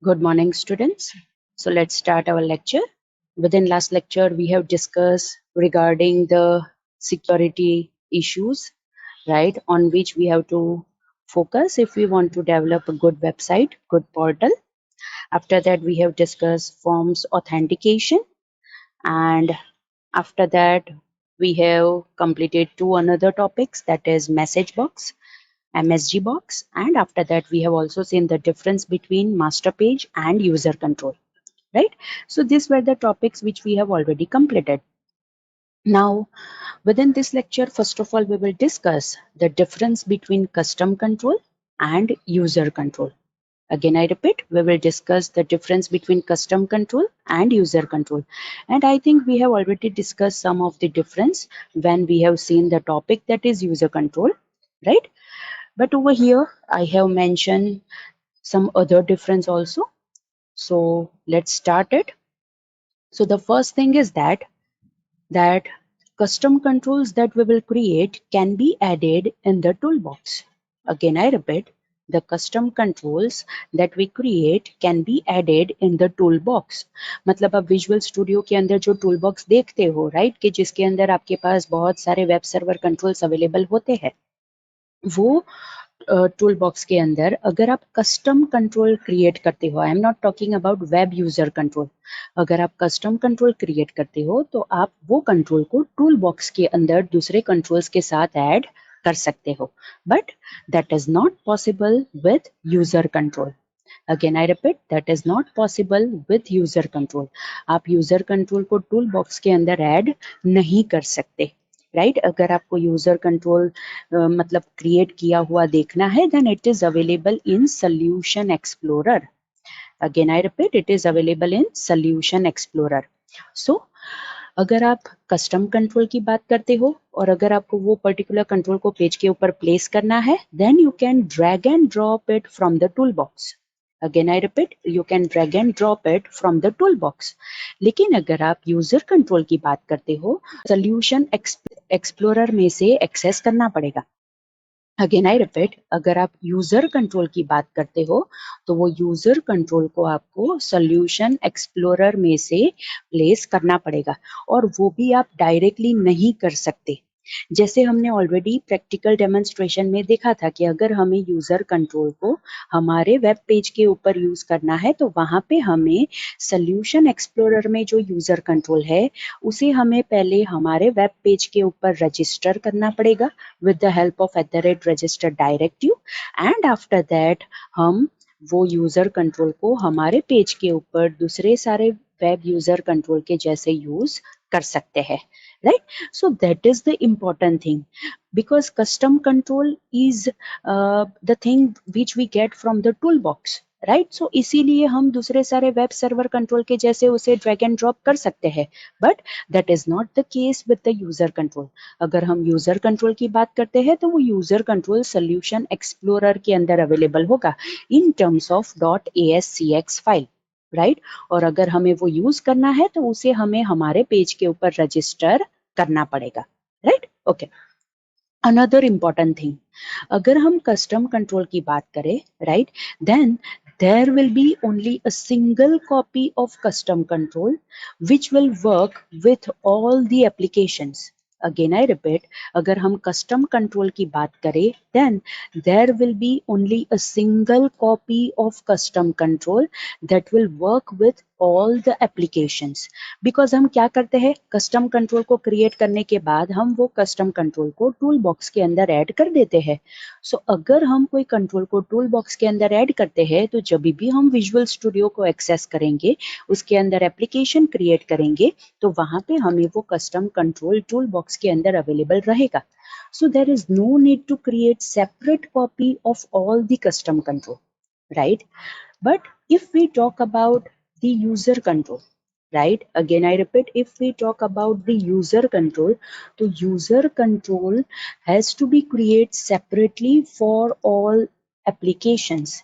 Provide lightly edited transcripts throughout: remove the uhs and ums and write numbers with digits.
Good morning, students. So let's start our lecture. Within last lecture, we have discussed regarding the security issues, right, on which we have to focus if we want to develop a good website, good portal. After that, we have discussed forms authentication, and after that, we have completed two another topics, that is message box, MSG box, and after that we have also seen the difference between master page and user control, right? So these were the topics which we have already completed. Now within this lecture, first of all, we will discuss the difference between custom control and user control. Again, I repeat, we will discuss the difference between custom control and user control. And I think we have already discussed some of the difference when we have seen the topic, that is user control, right? But over here, I have mentioned some other difference also. So let's start it. So the first thing is that custom controls that we will create can be added in the toolbox. Again, I repeat, the custom controls that we create can be added in the toolbox. मतलब आप visual studio के अंदर जो toolbox देखते हो, right, कि जिसके अंदर आपके पास बहुत सारे वेब सर्वर कंट्रोल्स अवेलेबल होते हैं, वो टूल बॉक्स के अंदर अगर आप कस्टम कंट्रोल क्रिएट करते हो, I am not talking about web user control, अगर आप कस्टम कंट्रोल क्रिएट करते हो तो आप वो कंट्रोल को टूल बॉक्स के अंदर दूसरे कंट्रोल्स के साथ ऐड कर सकते हो, but that is not possible with user control. Again I repeat, that is not possible with user control. आप यूजर कंट्रोल को टूल बॉक्स के अंदर ऐड नहीं कर सकते, राइट? अगर आपको यूजर कंट्रोल मतलब क्रिएट किया हुआ देखना है, then it is available in Solution Explorer. Again I repeat, it is available in Solution Explorer. So अगर आप कस्टम कंट्रोल की बात करते हो और अगर आपको वो पर्टिकुलर कंट्रोल को पेज के ऊपर प्लेस करना है, then you can drag and drop it from the tool box. Again I repeat, you can drag and drop it from the tool box. लेकिन अगर आप यूजर कंट्रोल की बात करते हो, सोल्यूशन एक्सप्लोरर में से एक्सेस करना पड़ेगा. अगेन आई रिपीट, अगर आप यूजर कंट्रोल की बात करते हो तो वो यूजर कंट्रोल को आपको सोल्यूशन एक्सप्लोरर में से प्लेस करना पड़ेगा, और वो भी आप डायरेक्टली नहीं कर सकते. जैसे हमने ऑलरेडी प्रैक्टिकल डेमोन्स्ट्रेशन में देखा था कि अगर हमें यूजर कंट्रोल को हमारे वेब पेज के ऊपर यूज करना है तो वहां पे हमें सोल्यूशन एक्सप्लोरर में जो यूजर कंट्रोल है उसे हमें पहले हमारे वेब पेज के ऊपर रजिस्टर करना पड़ेगा with the help of @register directive, and after that हम वो यूजर कंट्रोल को हमारे पेज के ऊपर दूसरे सारे वेब यूजर कंट्रोल के जैसे यूज कर सकते हैं, right? So that is the important thing, because custom control is the thing which we get from the toolbox, right? So इसीलिए हम दूसरे सारे वेब सर्वर कंट्रोल के जैसे उसे ड्रैग एंड ड्रॉप कर सकते हैं, but that is not the case with the user control. अगर हम यूजर कंट्रोल की बात करते हैं तो वो यूजर कंट्रोल सोल्यूशन एक्सप्लोरर के अंदर अवेलेबल होगा in terms of .ascx file, right? और अगर हमें वो यूज करना है तो उसे हमें हमारे पेज के ऊपर रजिस्टर करना पड़ेगा, right? Okay. Another important thing, अगर हम कस्टम कंट्रोल की बात करें, right, then there will be only a single copy of custom control which will work with all the applications. Again I repeat, अगर हम custom control की बात करें, then there will be only a single copy of custom control that will work with all the applications. Because हम क्या करते हैं, custom control को create करने के बाद हम वो custom control को tool box के अंदर ऐड कर देते हैं. सो अगर हम कोई कंट्रोल को टूल बॉक्स के अंदर ऐड करते हैं तो जब भी हम विजुअल स्टूडियो को एक्सेस करेंगे, उसके अंदर एप्लीकेशन क्रिएट करेंगे, तो वहां पे हमें वो कस्टम कंट्रोल टूल बॉक्स के अंदर अवेलेबल रहेगा. So there is no need to create separate copy of all the custom control, right? But if we talk about the user control, right, again I repeat, if we talk about the user control, so user control has to be created separately for all applications.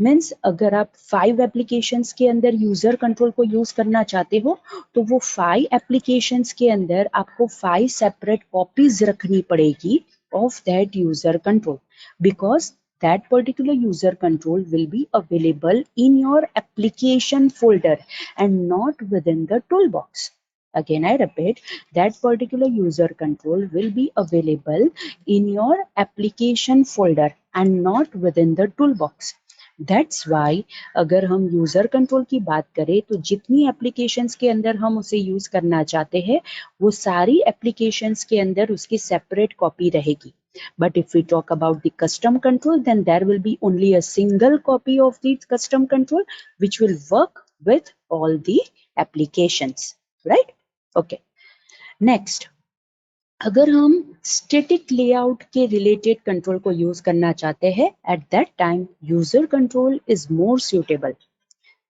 Means अगर आप 5 applications के अंदर user control को use करना चाहते हो तो वो 5 एप्लीकेशंस के अंदर आपको 5 सेपरेट कॉपीज रखनी पड़ेगी of that user control, because that particular user control will be available in your application folder and not within the toolbox. Again, I repeat, that particular user control will be available in your application folder and not within the toolbox. That's why अगर हम user control की बात करें तो जितनी applications के अंदर हम उसे यूज करना चाहते हैं वो सारी एप्लीकेशंस के अंदर उसकी सेपरेट कॉपी रहेगी. But if we talk about the custom control, then there will be only a single copy of the custom control which will work with all the applications, right? Okay. Next, अगर हम static layout के related control को use करना चाहते हैं at that time user control is more suitable.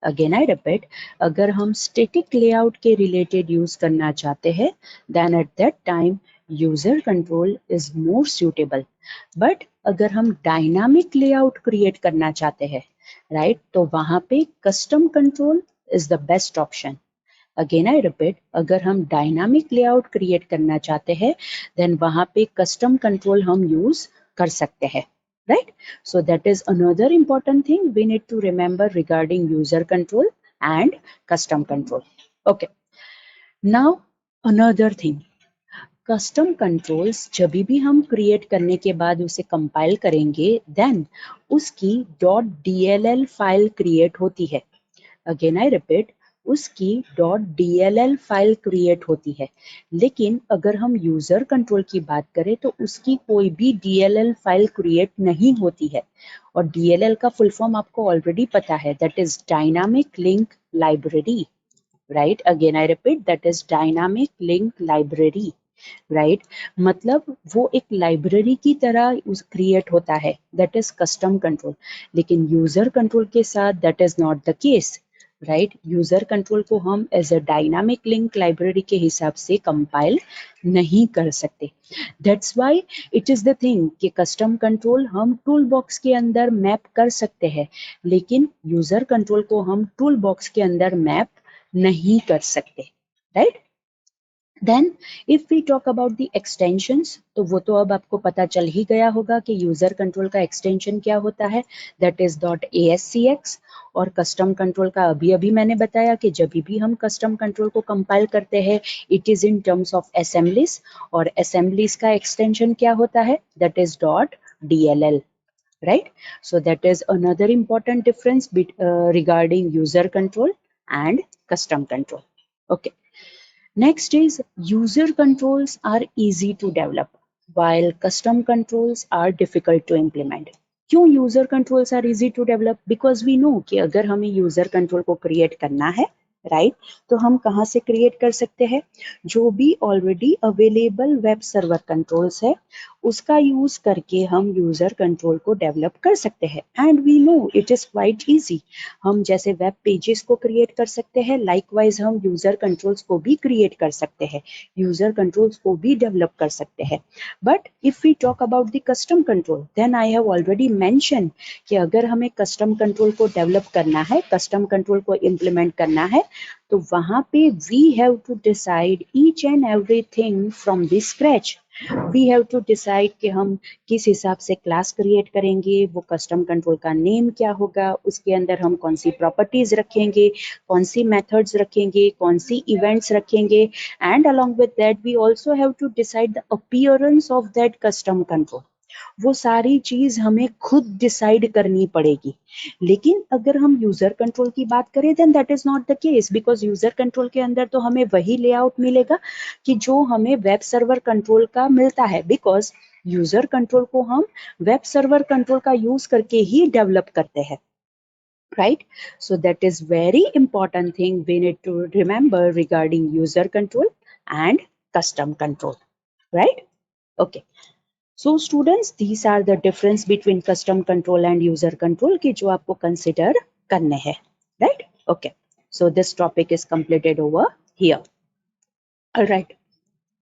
Again I repeat, अगर हम static layout के रिलेटेड यूज करना चाहते हैं then at that time user control is more suitable. But अगर हम डायनामिक लेआउट क्रिएट करना चाहते हैं राइट, तो वहां पे custom control is the best option. Again I repeat, अगर हम डायनामिक लेआउट क्रिएट करना चाहते हैं देन वहां पे कस्टम कंट्रोल हम यूज कर सकते हैं, right? So that is another important thing we need to remember regarding user control and custom control. Okay, now another thing, custom controls जब भी हम क्रिएट करने के बाद उसे कंपाइल करेंगे देन उसकी .dll फाइल क्रिएट होती है. अगेन आई रिपीट, उसकी .dll फाइल क्रिएट होती है. लेकिन अगर हम यूजर कंट्रोल की बात करें तो उसकी कोई भी DLL फाइल क्रिएट नहीं होती है. और DLL का फुल फॉर्म आपको ऑलरेडी पता है, that is dynamic link library, right? Again I repeat, that is dynamic link library, right? मतलब वो एक लाइब्रेरी की तरह क्रिएट होता है, दैट इज कस्टम कंट्रोल. लेकिन यूजर कंट्रोल के साथ that is not the case, right? User control को हम as a dynamic link library के हिसाब से कंपाइल नहीं कर सकते. That's why it is the thing कि कस्टम कंट्रोल हम टूल बॉक्स के अंदर मैप कर सकते हैं लेकिन यूजर कंट्रोल को हम टूल बॉक्स के अंदर मैप नहीं कर सकते, right? Then if we talk about the extensions, तो वो तो अब आपको पता चल ही गया होगा कि यूजर कंट्रोल का एक्सटेंशन क्या होता है, दैट इज .ascx. और कस्टम कंट्रोल का अभी मैंने बताया कि जब भी हम कस्टम कंट्रोल को कंपाइल करते हैं it is in terms of assemblies, और असेंबलीज का एक्सटेंशन क्या होता है, that is .dll, right? So that is another important difference regarding user control and custom control. Okay. Next is user controls are easy to develop while custom controls are difficult to implement. क्यों user controls are easy to develop? Because we know कि अगर हमें user control को create करना है right, तो हम कहाँ से क्रिएट कर सकते हैं? जो भी already available web server controls है उसका यूज करके हम यूजर कंट्रोल को डेवलप कर सकते हैं. And we know it is quite easy. हम जैसे वेब पेजेस को क्रिएट कर सकते हैं, लाइकवाइज हम यूजर कंट्रोल्स को भी क्रिएट कर सकते हैं, यूजर कंट्रोल्स को भी डेवलप कर सकते हैं. But if we talk about the custom control, then I have already mention कि अगर हमें कस्टम कंट्रोल को डेवलप करना है, कस्टम कंट्रोल को इम्प्लीमेंट करना है, तो वहां पे we have to decide each and everything from the scratch. We have to decide कि हम किस हिसाब से क्लास क्रिएट करेंगे, वो कस्टम कंट्रोल का नेम क्या होगा, उसके अंदर हम कौन सी प्रॉपर्टीज रखेंगे, कौन सी मेथड्स रखेंगे, कौन सी इवेंट्स रखेंगे, and along with that we also have to decide the appearance of that custom control. वो सारी चीज हमें खुद डिसाइड करनी पड़ेगी. लेकिन अगर हम यूजर कंट्रोल की बात करें then that is not the case, because user control के अंदर तो हमें वही लेआउट मिलेगा कि जो हमें वेब सर्वर कंट्रोल का मिलता है, बिकॉज यूजर कंट्रोल को हम वेब सर्वर कंट्रोल का यूज करके ही डेवलप करते हैं, right? So that is very important thing we need to remember regarding user control and custom control, right? Okay. So students, these are the difference between custom control and user control कि जो आपको consider करने हैं, right? Okay. So this topic is completed over here. All right.